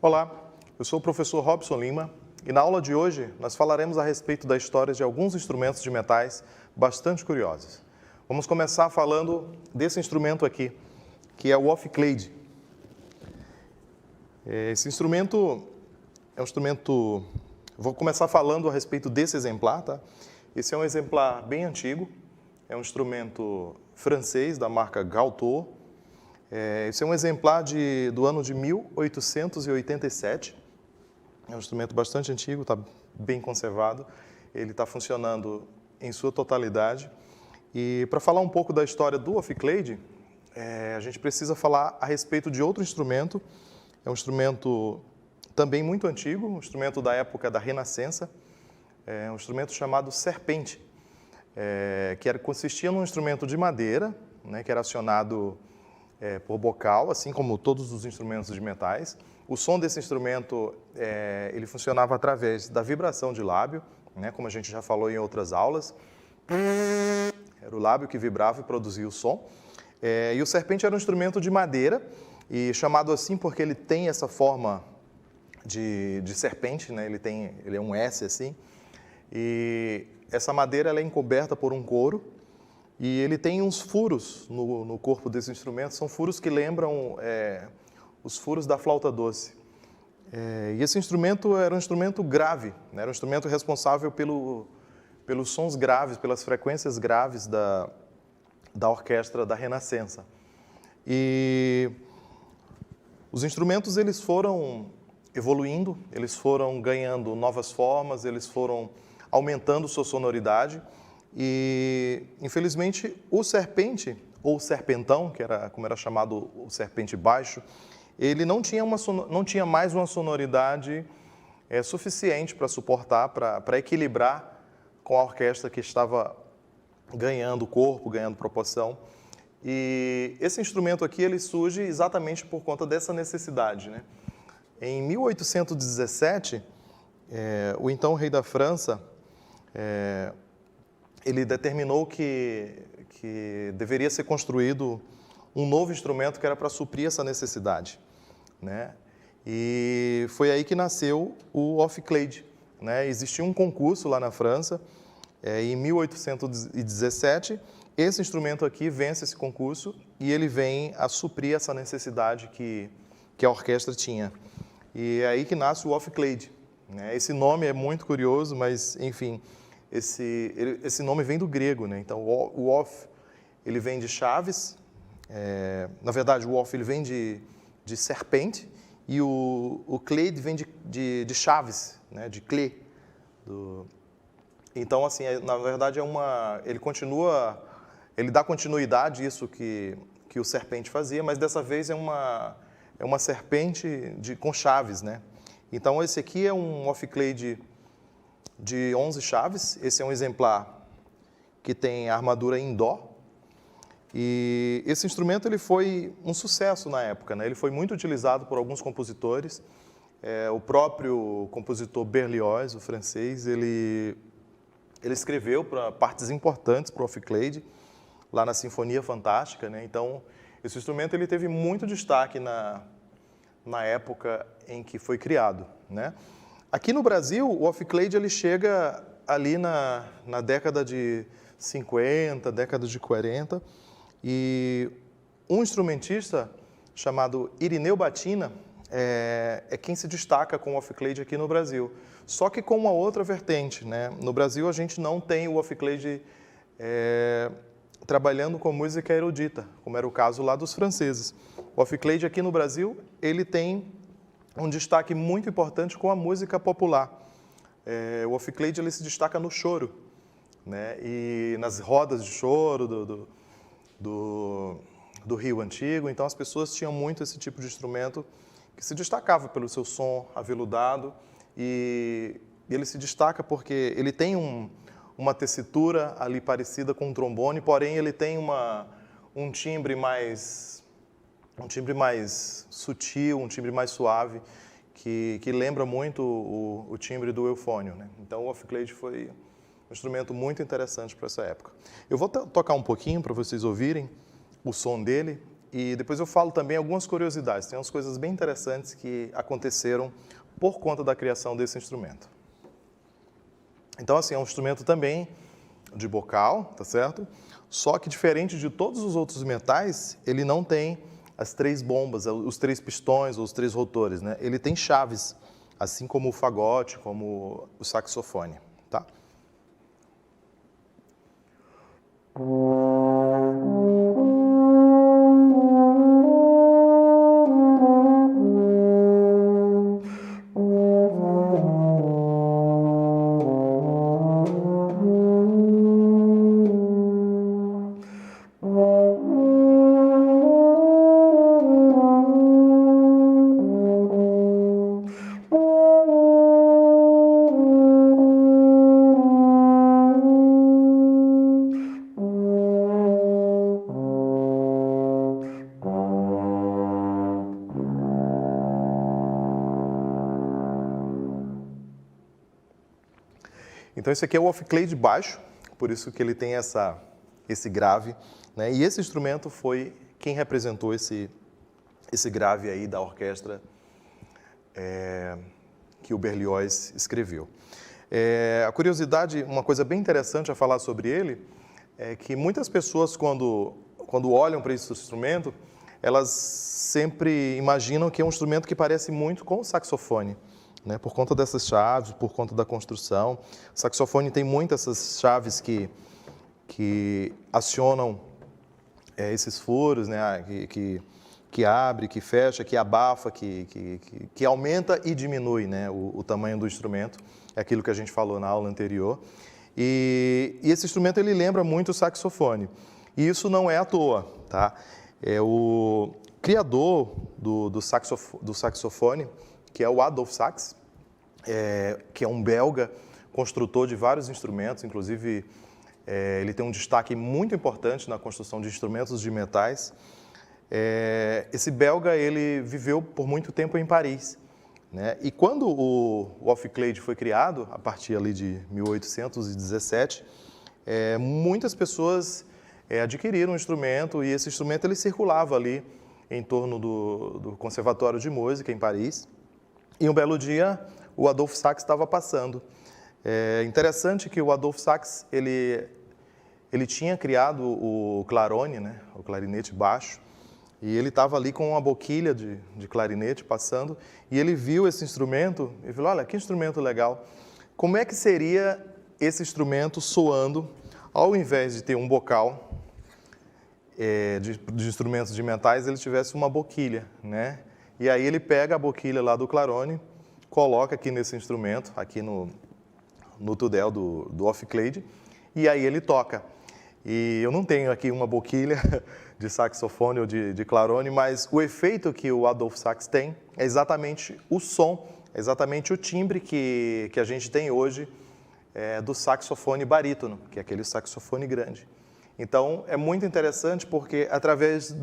Olá, eu sou o professor Robson Lima e na aula de hoje nós falaremos a respeito da história de alguns instrumentos de metais bastante curiosos. Vamos começar falando desse instrumento aqui, que é o ophicleide. Esse instrumento é um instrumento... Vou começar falando a respeito desse exemplar, tá? Esse é um exemplar bem antigo, é um instrumento francês da marca Gauthot. Esse é um exemplar do ano de 1887. É um instrumento bastante antigo, está bem conservado. Ele está funcionando em sua totalidade. E para falar um pouco da história do ophicleide, a gente precisa falar a respeito de outro instrumento. É um instrumento também muito antigo, um instrumento da época da Renascença. É um instrumento chamado serpente, consistia num instrumento de madeira, né, que era acionado por bocal, assim como todos os instrumentos de metais. O som desse instrumento ele funcionava através da vibração de lábio, né, como a gente já falou em outras aulas. Era o lábio que vibrava e produzia o som. E o serpente era um instrumento de madeira, e chamado assim porque ele tem essa forma de serpente, né, ele é um S assim. E essa madeira ela é encoberta por um couro. E ele tem uns furos no corpo desse instrumento, são furos que lembram os furos da flauta doce. E esse instrumento era um instrumento grave, né? Era um instrumento responsável pelos sons graves, pelas frequências graves da orquestra da Renascença. E os instrumentos eles foram evoluindo, eles foram ganhando novas formas, eles foram aumentando sua sonoridade. E, infelizmente, o serpente, ou serpentão, que era como era chamado o serpente baixo, ele não tinha mais uma sonoridade suficiente para suportar, para equilibrar com a orquestra que estava ganhando corpo, ganhando proporção. E esse instrumento aqui ele surge exatamente por conta dessa necessidade, né? Em 1817, o então rei da França... ele determinou que deveria ser construído um novo instrumento que era para suprir essa necessidade, né? E foi aí que nasceu o ophicleide, né? Existia um concurso lá na França, em 1817, esse instrumento aqui vence esse concurso e ele vem a suprir essa necessidade que a orquestra tinha. E é aí que nasce o ophicleide, né? Esse nome é muito curioso, mas, enfim... Esse nome vem do grego, né? Então, o oph, ele vem de chaves, na verdade, o oph ele vem de serpente, e o kleide vem de chaves, né? De clé. Então, assim, na verdade, ele dá continuidade a isso que o serpente fazia, mas dessa vez é uma serpente com chaves, né? Então, esse aqui é um ophicleide de 11 chaves. Esse é um exemplar que tem a armadura em dó. E esse instrumento ele foi um sucesso na época, né? Ele foi muito utilizado por alguns compositores. O próprio compositor Berlioz, o francês, ele escreveu para partes importantes para o ophicleide, lá na Sinfonia Fantástica, né? Então, esse instrumento ele teve muito destaque na época em que foi criado, né? Aqui no Brasil, o ophicleide ele chega ali na década de 50, década de 40, e um instrumentista chamado Irineu Batina é quem se destaca com o ophicleide aqui no Brasil. Só que com uma outra vertente, né? No Brasil, a gente não tem o ophicleide trabalhando com música erudita, como era o caso lá dos franceses. O ophicleide aqui no Brasil, ele tem um destaque muito importante com a música popular. O ophicleide ele se destaca no choro, né? E nas rodas de choro do Rio Antigo. Então, as pessoas tinham muito esse tipo de instrumento que se destacava pelo seu som aveludado. E ele se destaca porque ele tem uma tessitura ali parecida com um trombone, porém ele tem um timbre mais sutil, um timbre mais suave, que lembra muito o timbre do eufônio, né? Então, o ophicleide foi um instrumento muito interessante para essa época. Eu vou tocar um pouquinho para vocês ouvirem o som dele e depois eu falo também algumas curiosidades. Tem umas coisas bem interessantes que aconteceram por conta da criação desse instrumento. Então, assim, é um instrumento também de bocal, tá certo? Só que diferente de todos os outros metais, ele não tem as 3 bombas, os 3 pistões ou os 3 rotores, né? Ele tem chaves, assim como o fagote, como o saxofone, tá? Então, esse aqui é o off-clay de baixo, por isso que ele tem esse grave, né? E esse instrumento foi quem representou esse grave aí da orquestra que o Berlioz escreveu. A curiosidade, uma coisa bem interessante a falar sobre ele, é que muitas pessoas, quando olham para esse instrumento, elas sempre imaginam que é um instrumento que parece muito com o saxofone, né, por conta dessas chaves, por conta da construção. O saxofone tem muitas essas chaves que acionam esses furos, né, que abre, que fecha, que abafa, que aumenta e diminui, né, o tamanho do instrumento. É aquilo que a gente falou na aula anterior. E esse instrumento ele lembra muito o saxofone. E isso não é à toa, tá? O criador do saxofone, que é o Adolphe Sax, que é um belga, construtor de vários instrumentos, inclusive ele tem um destaque muito importante na construção de instrumentos de metais. Esse belga ele viveu por muito tempo em Paris, né? E quando o off-clay foi criado, a partir ali de 1817, muitas pessoas adquiriram um instrumento, e esse instrumento ele circulava ali em torno do Conservatório de Música em Paris. E um belo dia, o Adolphe Sax estava passando. É interessante que o Adolphe Sax ele tinha criado o clarone, né, o clarinete baixo, e ele estava ali com uma boquilha de clarinete passando, e ele viu esse instrumento e falou: olha, que instrumento legal. Como é que seria esse instrumento soando, ao invés de ter um bocal de instrumentos de metais, ele tivesse uma boquilha, né? E aí ele pega a boquilha lá do clarone, coloca aqui nesse instrumento, aqui no tudel do off-clay, e aí ele toca. E eu não tenho aqui uma boquilha de saxofone ou de clarone, mas o efeito que o Adolphe Sax tem é exatamente o som, é exatamente o timbre que a gente tem hoje do saxofone barítono, que é aquele saxofone grande. Então, é muito interessante porque através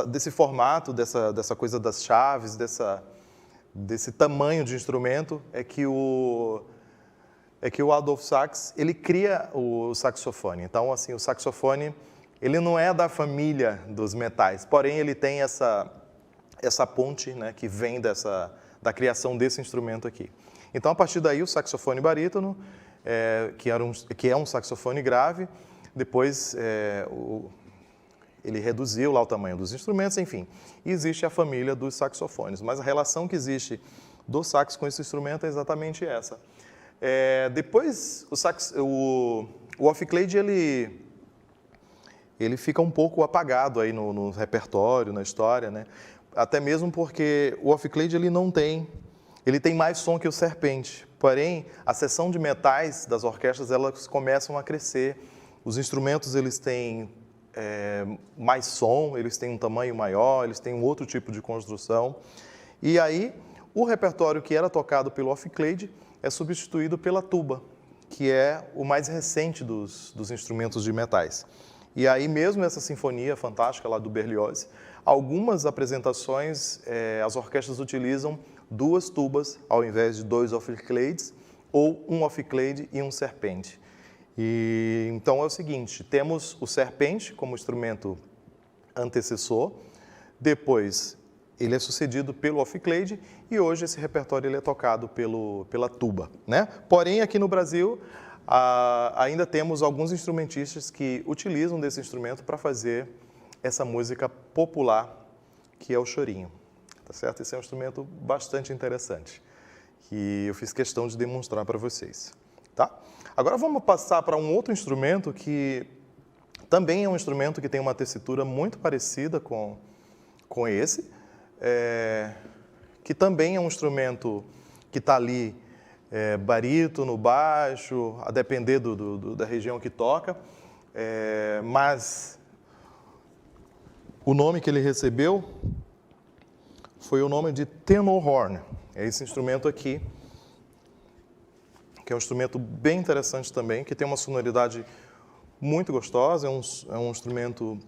desse formato, dessa coisa das chaves, desse tamanho de instrumento, é que o Adolphe Sax ele cria o saxofone. Então, assim, o saxofone ele não é da família dos metais, porém ele tem essa ponte, né, que vem da criação desse instrumento aqui. Então, a partir daí, o saxofone barítono, que é um saxofone grave, depois ele reduziu lá o tamanho dos instrumentos, enfim. E existe a família dos saxofones, mas a relação que existe do sax com esse instrumento é exatamente essa. Depois, o off-clay ele fica um pouco apagado aí no repertório, na história, né? Até mesmo porque o off-clay ele tem mais som que o serpente. Porém, a seção de metais das orquestras elas começam a crescer. Os instrumentos eles têm mais som, eles têm um tamanho maior, eles têm um outro tipo de construção. E aí, o repertório que era tocado pelo off-clay é substituído pela tuba, que é o mais recente dos instrumentos de metais. E aí, mesmo essa sinfonia fantástica lá do Berlioz, algumas apresentações, as orquestras utilizam 2 tubas ao invés de 2 off-clays, ou um off-clay e um serpente. E então é o seguinte, temos o serpente como instrumento antecessor, depois ele é sucedido pelo off-clade e hoje esse repertório ele é tocado pela tuba, né? Porém, aqui no Brasil, ainda temos alguns instrumentistas que utilizam desse instrumento para fazer essa música popular, que é o chorinho, tá certo? Esse é um instrumento bastante interessante, que eu fiz questão de demonstrar para vocês, tá? Agora vamos passar para um outro instrumento que também é um instrumento que tem uma tessitura muito parecida com esse, que também é um instrumento que está ali, barítono, baixo, a depender da região que toca, mas o nome que ele recebeu foi o nome de tenor horn. É esse instrumento aqui, que é um instrumento bem interessante também, que tem uma sonoridade muito gostosa, é um instrumento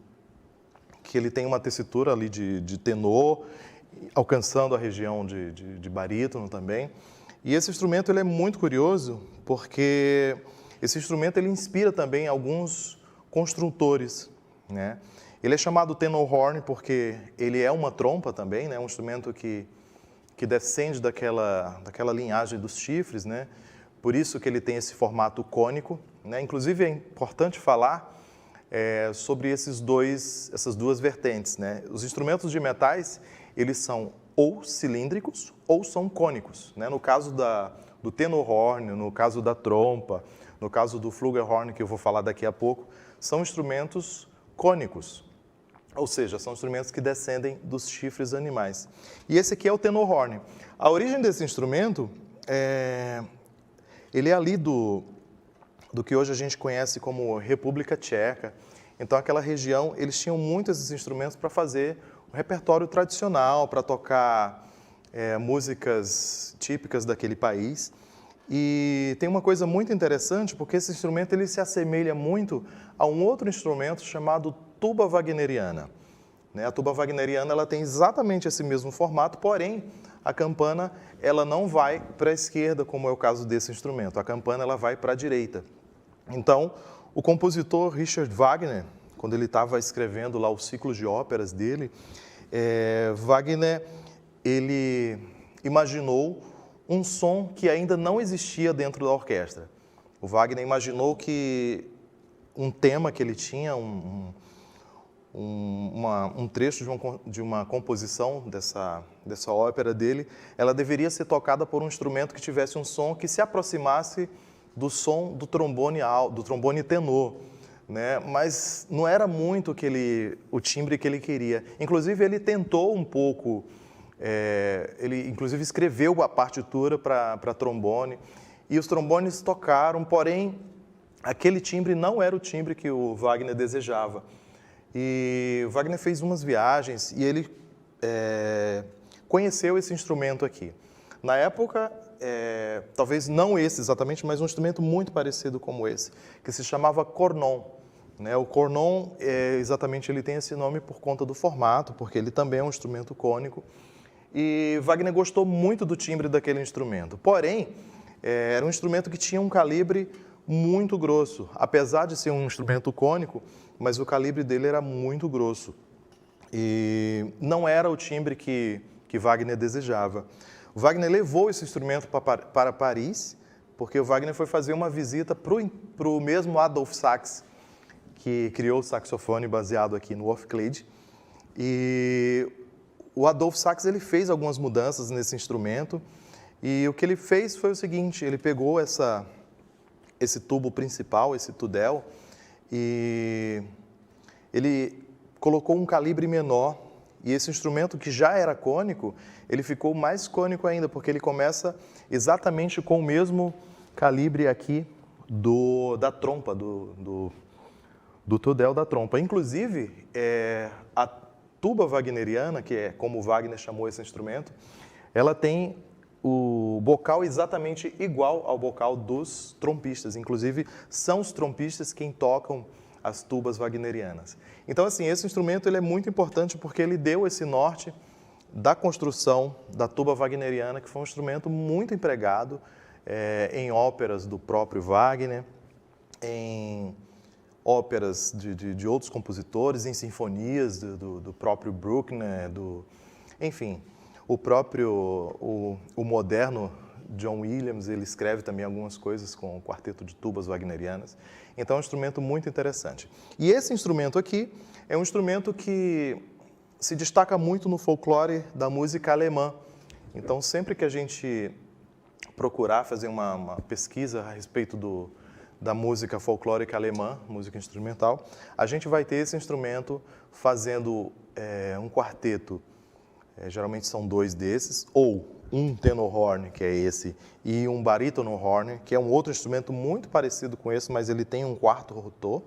que ele tem uma tessitura ali de tenor, alcançando a região de barítono também. E esse instrumento ele é muito curioso, porque esse instrumento ele inspira também alguns construtores, né? Ele é chamado tenor horn porque ele é uma trompa também, né? Um instrumento que descende daquela linhagem dos chifres, né? Por isso que ele tem esse formato cônico, né? Inclusive é importante falar sobre essas duas vertentes, né? Os instrumentos de metais, eles são ou cilíndricos ou são cônicos, né? No caso do tenor horn, no caso da trompa, no caso do flugelhorn, que eu vou falar daqui a pouco, são instrumentos cônicos, ou seja, são instrumentos que descendem dos chifres animais. E esse aqui é o tenor horn. A origem desse instrumento ele é ali do que hoje a gente conhece como República Tcheca. Então, aquela região, eles tinham muitos esses instrumentos para fazer o repertório tradicional, para tocar músicas típicas daquele país. E tem uma coisa muito interessante, porque esse instrumento ele se assemelha muito a um outro instrumento chamado tuba wagneriana. A tuba wagneriana ela tem exatamente esse mesmo formato, porém, a campana ela não vai para a esquerda, como é o caso desse instrumento. A campana ela vai para a direita. Então, o compositor Richard Wagner, quando ele estava escrevendo lá o ciclo de óperas dele, Wagner ele imaginou um som que ainda não existia dentro da orquestra. O Wagner imaginou que um tema que ele tinha, um trecho de uma composição dessa ópera dele, ela deveria ser tocada por um instrumento que tivesse um som que se aproximasse do som do trombone alto, do trombone tenor, né? Mas não era muito o timbre que ele queria. Inclusive, ele tentou um pouco, ele inclusive escreveu a partitura para trombone, e os trombones tocaram, porém, aquele timbre não era o timbre que o Wagner desejava. E o Wagner fez umas viagens e ele conheceu esse instrumento aqui. Na época, talvez não esse exatamente, mas um instrumento muito parecido como esse, que se chamava cornon. O cornon, exatamente, ele tem esse nome por conta do formato, porque ele também é um instrumento cônico. E Wagner gostou muito do timbre daquele instrumento. Porém, era um instrumento que tinha um calibre muito grosso. Apesar de ser um instrumento cônico, mas o calibre dele era muito grosso. E não era o timbre que Wagner desejava. O Wagner levou esse instrumento para Paris, porque o Wagner foi fazer uma visita para o mesmo Adolphe Sax, que criou o saxofone baseado aqui no off-clade. E o Adolphe Sax ele fez algumas mudanças nesse instrumento, e o que ele fez foi o seguinte: ele pegou esse tubo principal, esse tudel, e ele colocou um calibre menor, e esse instrumento que já era cônico, ele ficou mais cônico ainda, porque ele começa exatamente com o mesmo calibre aqui da trompa, do tudel da trompa. Inclusive, a tuba wagneriana, que é como Wagner chamou esse instrumento, ela tem o bocal exatamente igual ao bocal dos trompistas. Inclusive, são os trompistas quem tocam as tubas wagnerianas. Então, assim, esse instrumento ele é muito importante porque ele deu esse norte da construção da tuba wagneriana, que foi um instrumento muito empregado em óperas do próprio Wagner em óperas de outros compositores, em sinfonias do próprio Bruckner, enfim, o moderno John Williams, ele escreve também algumas coisas com o quarteto de tubas wagnerianas. Então é um instrumento muito interessante. E esse instrumento aqui é um instrumento que se destaca muito no folclore da música alemã. Então sempre que a gente procurar fazer uma pesquisa a respeito da música folclórica alemã, música instrumental, a gente vai ter esse instrumento fazendo um quarteto, geralmente são 2 desses, ou um tenorhorn, que é esse, e um barítono-horn, que é um outro instrumento muito parecido com esse, mas ele tem um quarto rotor,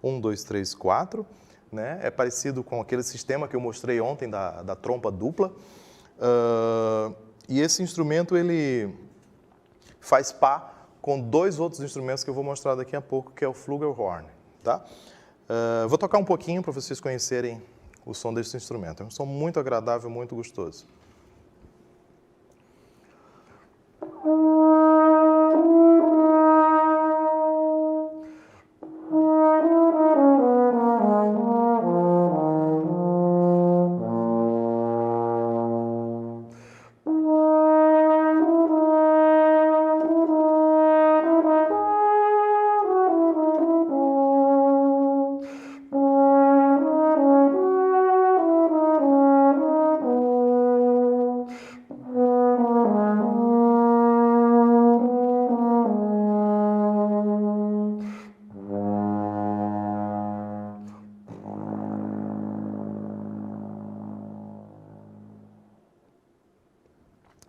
1, 2, 3, 4, né? É parecido com aquele sistema que eu mostrei ontem da trompa dupla. E esse instrumento, ele faz par com 2 outros instrumentos que eu vou mostrar daqui a pouco, que é o flugelhorn, tá? Vou tocar um pouquinho para vocês conhecerem o som desse instrumento. É um som muito agradável, muito gostoso.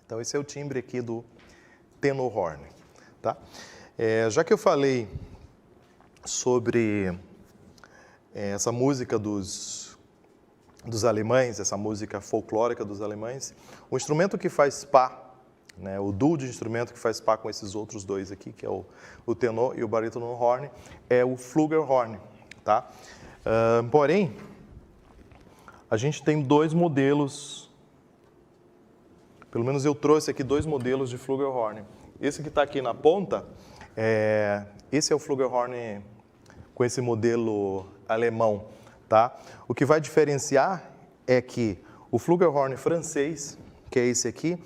Então, esse é o timbre aqui do tenorhorn, tá? Já que eu falei sobre essa música dos alemães, essa música folclórica dos alemães, o instrumento que faz par, né, o duo de instrumento que faz par com esses outros 2 aqui, que é o tenor e o barítono-horn, é o flugelhorn, tá? Porém, a gente tem 2 modelos. Pelo menos eu trouxe aqui 2 modelos de flugelhorn. Esse que está aqui na ponta, esse é o flugelhorn com esse modelo alemão, tá? O que vai diferenciar é que o flugelhorn francês, que é esse aqui,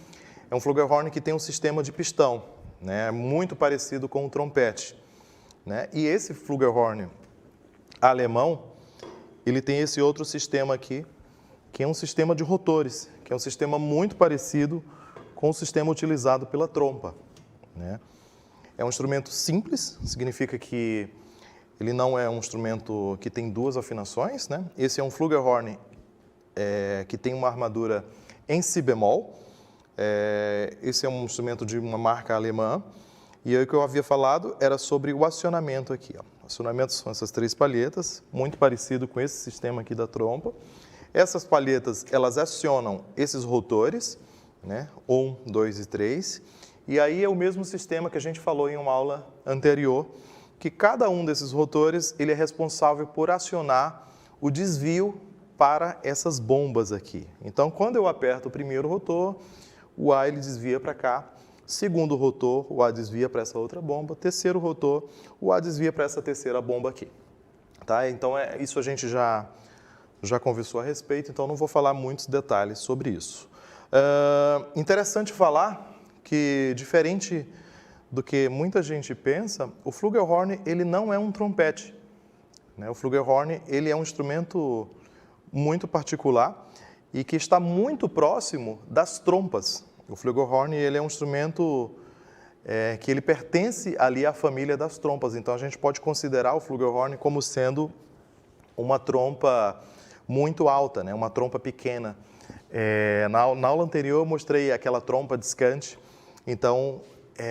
é um flugelhorn que tem um sistema de pistão, né? Muito parecido com o trompete, né? E esse flugelhorn alemão, ele tem esse outro sistema aqui, que é um sistema de rotores, que é um sistema muito parecido com o sistema utilizado pela trompa, né? É um instrumento simples, significa que ele não é um instrumento que tem 2 afinações, né? Esse é um flugelhorn que tem uma armadura em si bemol. Esse é um instrumento de uma marca alemã. E aí o que eu havia falado era sobre o acionamento aqui, ó. O acionamento são essas 3 palhetas, muito parecido com esse sistema aqui da trompa. Essas palhetas, elas acionam esses rotores, né? 1, 2 e 3. E aí é o mesmo sistema que a gente falou em uma aula anterior, que cada um desses rotores, ele é responsável por acionar o desvio para essas bombas aqui. Então, quando eu aperto o primeiro rotor, o ar ele desvia para cá. Segundo rotor, o ar desvia para essa outra bomba. Terceiro rotor, o ar desvia para essa terceira bomba aqui. Tá? Então, isso a gente já conversou a respeito, então não vou falar muitos detalhes sobre isso. Interessante falar que, diferente do que muita gente pensa, o flugelhorn ele não é um trompete, né? O flugelhorn ele é um instrumento muito particular e que está muito próximo das trompas. O flugelhorn ele é um instrumento que ele pertence ali à família das trompas, então a gente pode considerar o flugelhorn como sendo uma trompa muito alta, né? Uma trompa pequena. Na aula anterior eu mostrei aquela trompa discante, então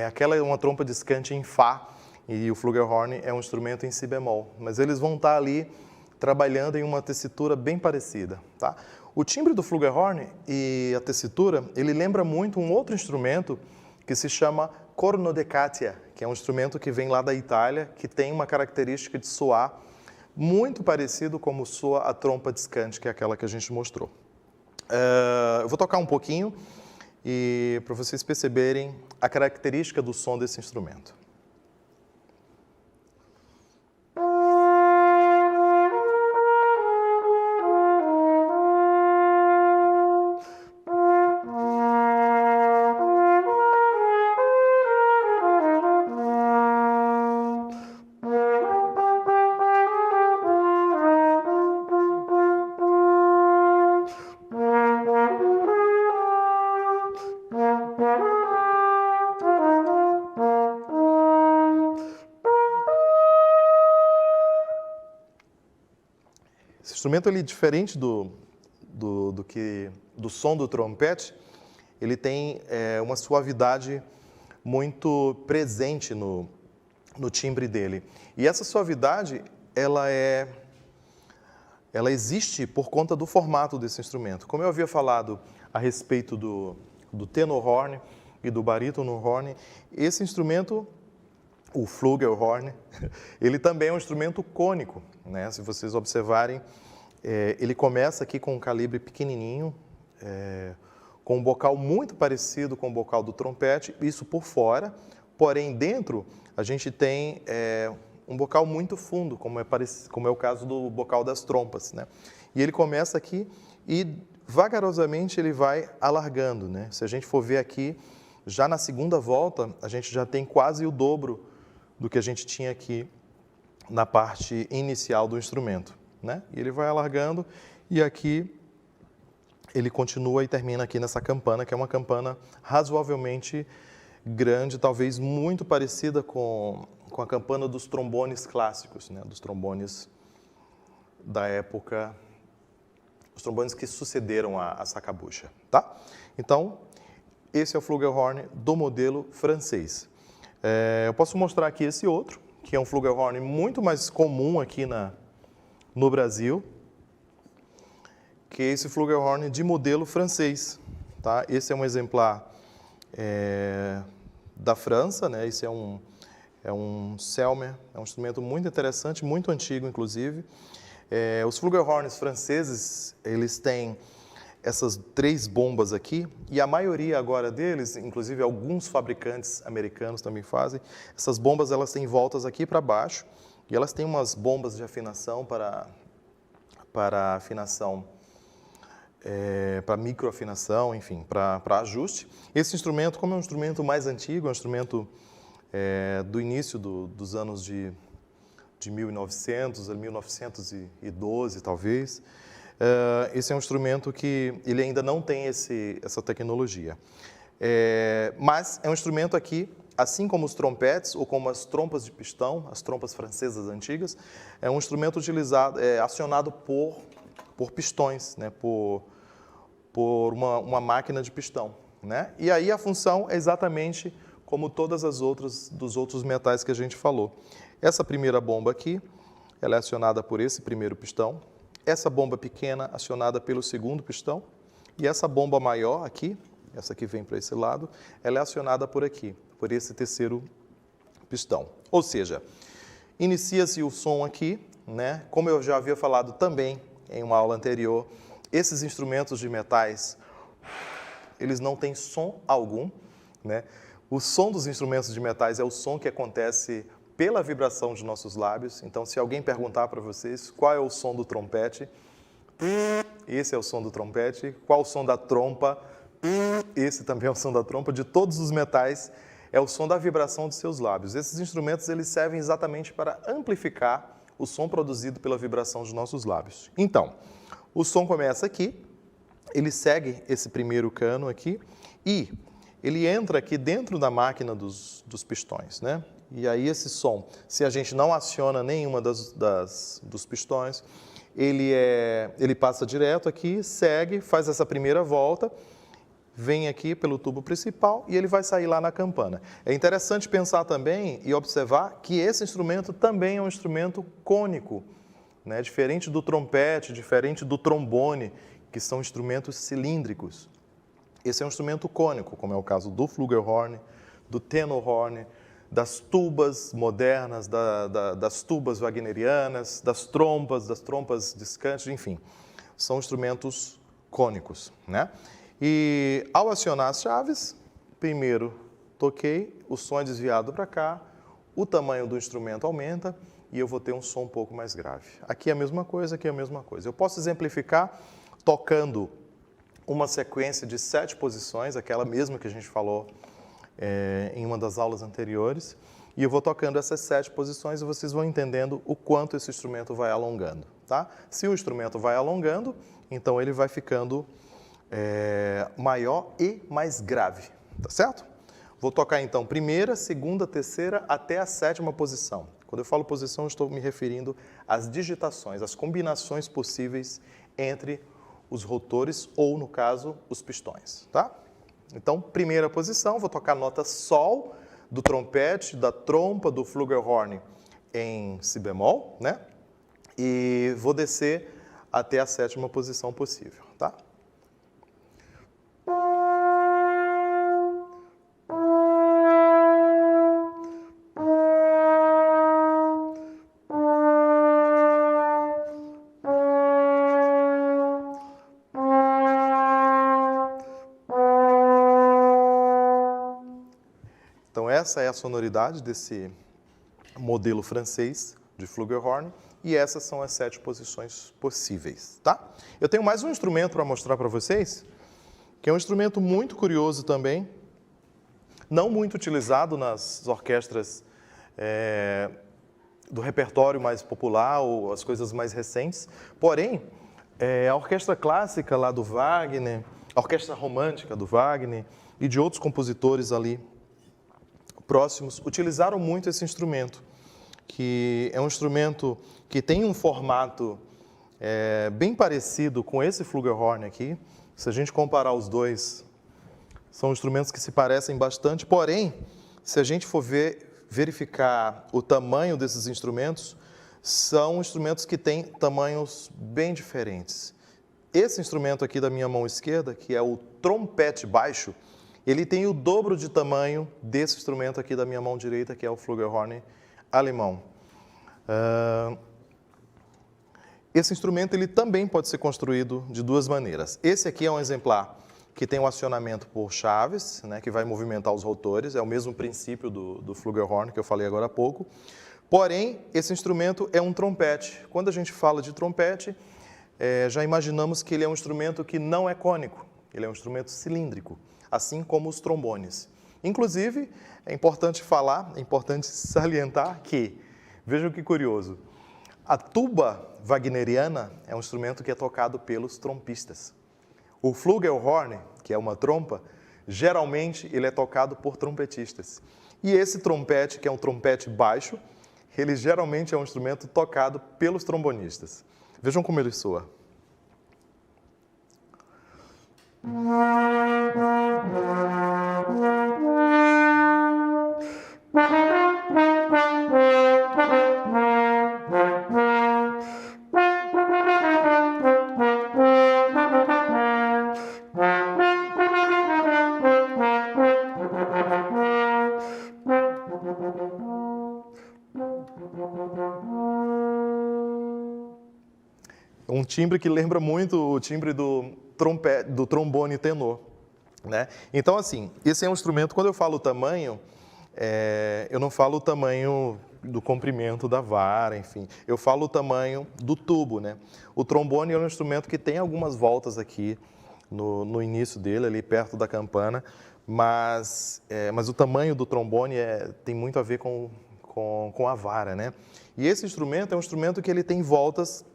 aquela é uma trompa discante em Fá e o flugelhorn é um instrumento em Si bemol, mas eles vão estar ali trabalhando em uma tessitura bem parecida, tá? O timbre do flugelhorn e a tessitura, ele lembra muito um outro instrumento que se chama corno de Katia, que é um instrumento que vem lá da Itália, que tem uma característica de soar muito parecido como soa a trompa discante, que é aquela que a gente mostrou. Eu vou tocar um pouquinho e para vocês perceberem a característica do som desse instrumento. instrumento, ele diferente do som do trompete, ele tem uma suavidade muito presente no timbre dele. E essa suavidade, ela existe por conta do formato desse instrumento. Como eu havia falado a respeito do tenor horn e do barítono horn, esse instrumento, o flugelhorn, ele também é um instrumento cônico, né? Se vocês observarem, ele começa aqui com um calibre pequenininho, com um bocal muito parecido com o bocal do trompete, isso por fora, porém dentro a gente tem um bocal muito fundo, como é o caso do bocal das trompas, né? E ele começa aqui e vagarosamente ele vai alargando, né? Se a gente for ver aqui, já na segunda volta, a gente já tem quase o dobro do que a gente tinha aqui na parte inicial do instrumento, né? E ele vai alargando e aqui ele continua e termina aqui nessa campana, que é uma campana razoavelmente grande, talvez muito parecida com a campana dos trombones clássicos, né? Dos trombones da época, os trombones que sucederam a sacabucha, tá? Então, esse é o flugelhorn do modelo francês. Eu posso mostrar aqui esse outro, que é um flugelhorn muito mais comum aqui no Brasil, que é esse flugelhorn de modelo francês, tá? Esse é um exemplar da França, né? Esse é um Selmer, é um instrumento muito interessante, muito antigo, inclusive. Os flugelhorns franceses, eles têm essas 3 bombas aqui, e a maioria agora deles, inclusive alguns fabricantes americanos também fazem, essas bombas elas têm voltas aqui para baixo, e elas têm umas bombas de afinação para afinação, para microafinação, enfim, para ajuste. Esse instrumento, como é um instrumento mais antigo, é um instrumento do início dos anos de 1900, 1912 talvez, esse é um instrumento que ele ainda não tem essa tecnologia. Mas é um instrumento aqui, assim como os trompetes ou como as trompas de pistão, as trompas francesas antigas, é um instrumento utilizado, acionado por pistões, né? por uma máquina de pistão, né? E aí a função é exatamente como todas as outras dos outros metais que a gente falou. Essa primeira bomba aqui, ela é acionada por esse primeiro pistão. Essa bomba pequena acionada pelo segundo pistão, e essa bomba maior aqui, essa que vem para esse lado, ela é acionada por aqui, por esse terceiro pistão. Ou seja, inicia-se o som aqui, né? Como eu já havia falado também em uma aula anterior, esses instrumentos de metais, eles não têm som algum, né? O som dos instrumentos de metais é o som que acontece pela vibração de nossos lábios. Então, se alguém perguntar para vocês qual é o som do trompete, esse é o som do trompete. Qual o som da trompa? Esse também é o som da trompa. De todos os metais, é o som da vibração de seus lábios. Esses instrumentos eles servem exatamente para amplificar o som produzido pela vibração de nossos lábios. Então, o som começa aqui, ele segue esse primeiro cano aqui e ele entra aqui dentro da máquina dos pistões, né? E aí esse som, se a gente não aciona nenhuma dos pistões, ele passa direto aqui, segue, faz essa primeira volta, vem aqui pelo tubo principal e ele vai sair lá na campana. É interessante pensar também e observar que esse instrumento também é um instrumento cônico, né? Diferente do trompete, diferente do trombone, que são instrumentos cilíndricos. Esse é um instrumento cônico, como é o caso do flugelhorn, do tenor horn, das tubas modernas, das tubas wagnerianas, das trompas discantes, enfim, são instrumentos cônicos, né? E ao acionar as chaves, primeiro toquei, o som é desviado para cá, o tamanho do instrumento aumenta e eu vou ter um som um pouco mais grave. Aqui é a mesma coisa, aqui é a mesma coisa. Eu posso exemplificar tocando uma sequência de 7 posições, aquela mesma que a gente falou em uma das aulas anteriores, e eu vou tocando essas 7 posições e vocês vão entendendo o quanto esse instrumento vai alongando, tá? Se o instrumento vai alongando, então ele vai ficando maior e mais grave, tá certo? Vou tocar então primeira, segunda, terceira até a 7ª posição. Quando eu falo posição, eu estou me referindo às digitações, às combinações possíveis entre os rotores ou, no caso, os pistões, tá? Então, primeira posição, vou tocar a nota Sol do trompete, da trompa, do flugelhorn em si bemol, né? E vou descer até a sétima posição possível, tá? Então, essa é a sonoridade desse modelo francês de flugelhorn e essas são as 7 posições possíveis, tá? Eu tenho mais um instrumento para mostrar para vocês, que é um instrumento muito curioso também, não muito utilizado nas orquestras do repertório mais popular ou as coisas mais recentes, porém, a orquestra clássica lá do Wagner, a orquestra romântica do Wagner e de outros compositores ali próximos utilizaram muito esse instrumento, que é um instrumento que tem um formato bem parecido com esse flugelhorn aqui. Se a gente comparar os dois, são instrumentos que se parecem bastante, porém, se a gente for verificar o tamanho desses instrumentos, são instrumentos que têm tamanhos bem diferentes. Esse instrumento aqui da minha mão esquerda, que é o trompete baixo, ele tem o dobro de tamanho desse instrumento aqui da minha mão direita, que é o flugelhorn alemão. Esse instrumento ele também pode ser construído de duas maneiras. Esse aqui é um exemplar que tem um acionamento por chaves, né, que vai movimentar os rotores, é o mesmo princípio do flugelhorn que eu falei agora há pouco. Porém, esse instrumento é um trompete. Quando a gente fala de trompete, já imaginamos que ele é um instrumento que não é cônico, ele é um instrumento cilíndrico, assim como os trombones. Inclusive, é importante falar, é importante salientar que, vejam que curioso, a tuba wagneriana é um instrumento que é tocado pelos trompistas. O flugelhorn, que é uma trompa, geralmente ele é tocado por trompetistas. E esse trompete, que é um trompete baixo, ele geralmente é um instrumento tocado pelos trombonistas. Vejam como ele soa. Um timbre que lembra muito o timbre do trombone tenor, né? Então, assim, esse é um instrumento, quando eu falo o tamanho, eu não falo o tamanho do comprimento da vara, enfim, eu falo o tamanho do tubo, né? O trombone é um instrumento que tem algumas voltas aqui no início dele, ali perto da campana, mas o tamanho do trombone tem muito a ver com a vara, né? E esse instrumento é um instrumento que ele tem voltas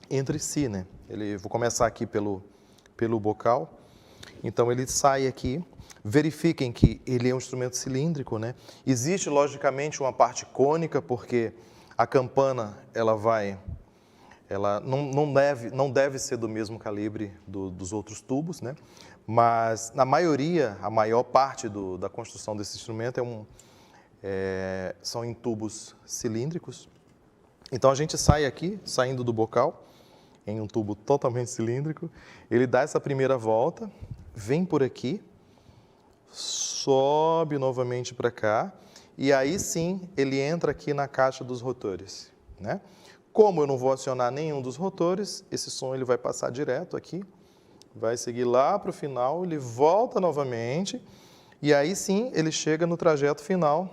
entre si, né? Vou começar aqui pelo bocal. Então ele sai aqui. Verifiquem que ele é um instrumento cilíndrico, né? Existe logicamente uma parte cônica porque a campana ela não deve ser do mesmo calibre dos outros tubos, né? Mas na maioria, a maior parte da construção desse instrumento são em tubos cilíndricos. Então a gente sai aqui, saindo do bocal, em um tubo totalmente cilíndrico, ele dá essa primeira volta, vem por aqui, sobe novamente para cá, e aí sim ele entra aqui na caixa dos rotores, né? Como eu não vou acionar nenhum dos rotores, esse som ele vai passar direto aqui, vai seguir lá para o final, ele volta novamente, e aí sim ele chega no trajeto final,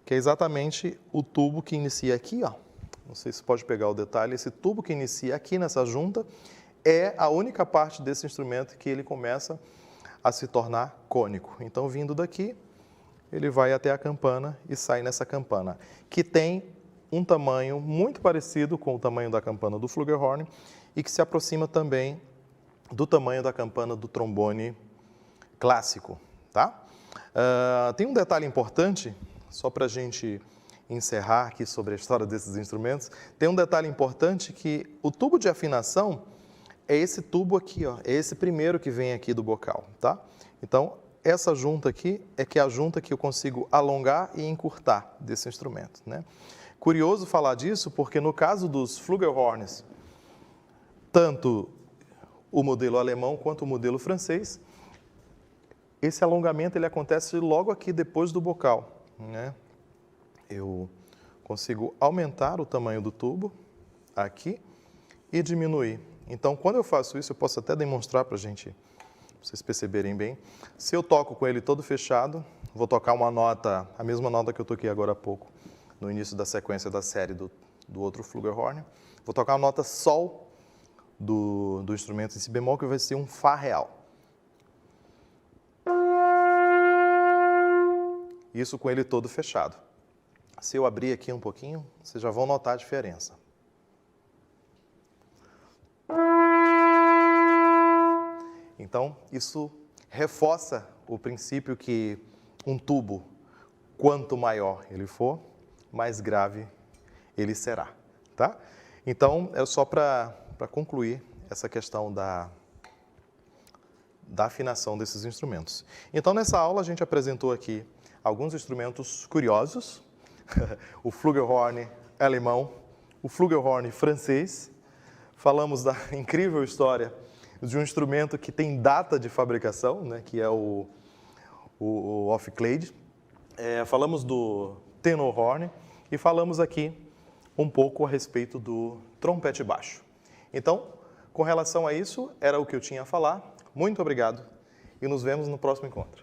que é exatamente o tubo que inicia aqui, ó. Não sei se pode pegar o detalhe, esse tubo que inicia aqui nessa junta é a única parte desse instrumento que ele começa a se tornar cônico. Então, vindo daqui, ele vai até a campana e sai nessa campana, que tem um tamanho muito parecido com o tamanho da campana do flugelhorn e que se aproxima também do tamanho da campana do trombone clássico, tá? Tem um detalhe importante, só para a gente encerrar aqui sobre a história desses instrumentos, tem um detalhe importante que o tubo de afinação é esse tubo aqui, ó, é esse primeiro que vem aqui do bocal, tá? Então, essa junta aqui é que é a junta que eu consigo alongar e encurtar desse instrumento, né? Curioso falar disso porque no caso dos Flugelhorns, tanto o modelo alemão quanto o modelo francês, esse alongamento ele acontece logo aqui depois do bocal, né? Eu consigo aumentar o tamanho do tubo aqui e diminuir. Então, quando eu faço isso, eu posso até demonstrar para vocês perceberem bem. Se eu toco com ele todo fechado, vou tocar uma nota, a mesma nota que eu toquei agora há pouco, no início da sequência da série do outro Flugelhorn. Vou tocar a nota Sol do instrumento em Si bemol, que vai ser um Fá real. Isso com ele todo fechado. Se eu abrir aqui um pouquinho, vocês já vão notar a diferença. Então, isso reforça o princípio que um tubo, quanto maior ele for, mais grave ele será, tá? Então, é só para concluir essa questão da afinação desses instrumentos. Então, nessa aula, a gente apresentou aqui alguns instrumentos curiosos, o Flugelhorn alemão, o Flugelhorn francês. Falamos da incrível história de um instrumento que tem data de fabricação, né, que é o Hofklade. Falamos do Tenorhorn e falamos aqui um pouco a respeito do trompete baixo. Então, com relação a isso, era o que eu tinha a falar. Muito obrigado e nos vemos no próximo encontro.